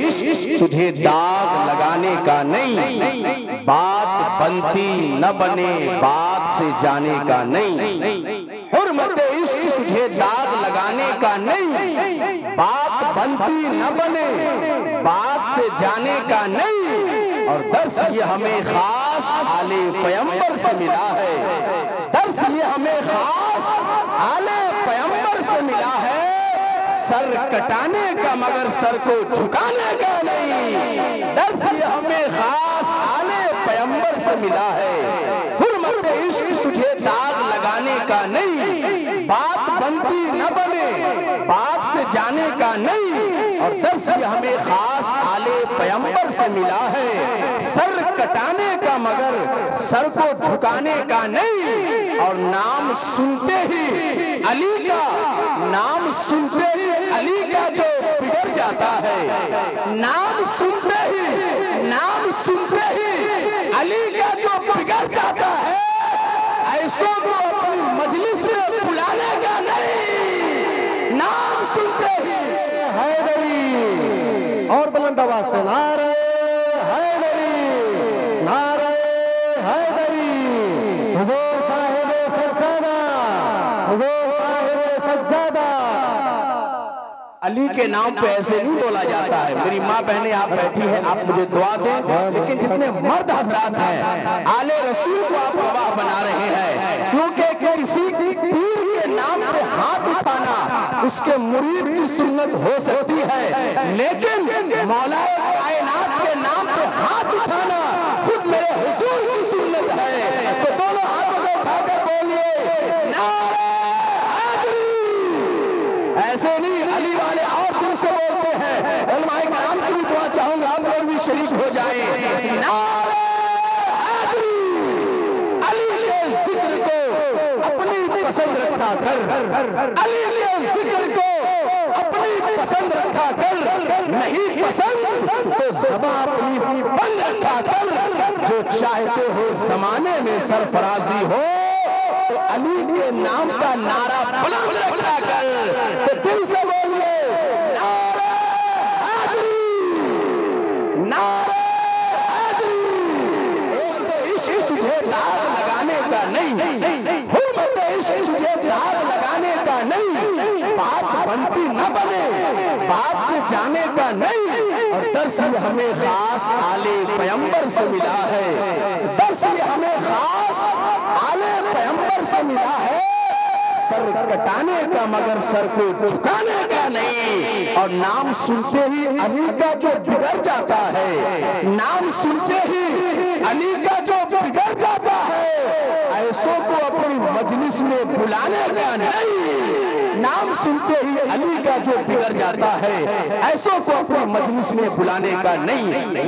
इश्क तुझे दाग लगाने का नहीं, बात बनती न बने बात से जाने का नहीं। हुर्मत इश्क तुझे दाग लगाने का नहीं, बात बनती न बने बात से जाने का नहीं। और दर्स ये हमें खास आले पैगंबर से मिला है, दर्स ये हमें खास आले पैगंबर से मिला है। सर कटाने का मगर सर को झुकाने का नहीं, दर्स ये हमें खास आले पैगंबर से मिला है। हुर्मत इश्क तुझे दाग लगाने का नहीं, बात बनती न बने बात से जाने का नहीं। और दर्स ये हमें खास आले पैगंबर से मिला है। सर कटाने का मगर सर को झुकाने का नहीं। और नाम सुनते ही अली का, नाम सुनते ही अली का जो बिगड़ जाता है, नाम सुनते ही, नाम सुनते ही अली का जो बिगड़ जाता है, ऐसों को अपनी मजलिस में बुलाने का नहीं। नाम सुनते ही हैदरी, और बुलंद आवाज से नारे हैदरी, नारे हैदरी। हुजूर साहिब सज्जादा, हुजूर साहिब सज्जादा। अली के नाम पे ऐसे नहीं बोला जाता है। मेरी माँ बहनें आप बैठी हैं, आप मुझे दुआ दें, लेकिन जितने मर्द हजरात हैं आले रसूल को आप गवाह बना रहे हैं, क्योंकि किसी पीर के नाम पे हाथ उठाना उसके मुरीद की सुन्नत हो सकती है, लेकिन मौलाए कायनात के नाम पे हाथ उठाना खुद मेरे हुजूर की सुन्नत है। तो दोनों हाथों को उठाकर बोलिए नारे हैदरी। ऐसे नहीं, अली वाले और दिल से बोलते हैं। उलमाए कराम की भी दुआ चाहूंगा, आप लोग भी शरीक हो जाए। नारे हैदरी। अली के जिक्र को अपनी पसंद रखा कर, अली के जिक्र को अपनी पसंद रखा कर, नहीं पसंद तो ज़बां अपनी बंद रखा कर। जो चाहते हो जमाने में सरफराजी हो तो अली के नाम का नारा बुलंद रखा कर। तो दिल से बोलिए नारे हैदरी, नारे हैदरी। इश्क तुझे दाग लगाने का नहीं, हुर्मत इश्क तुझे दाग लगाने का नहीं, बात बनती न बने बात से जाने का नहीं। और दर्स हमें खास आले पैगंबर से मिला है, दर्स हमें खास आले पैगंबर से मिला है। सर कटाने का मगर सर को झुकाने का नहीं। और नाम सुनते ही अली का जो बिगड़ जाता है, नाम सुनते ही अली का जो बिगड़ जाता है, ऐसों को अपनी मजलिस में बुलाने का नहीं। नाम सुनते ही अली का जो बिगड़ जाता है, ऐसों को अपनी मजलिस में बुलाने का नहीं।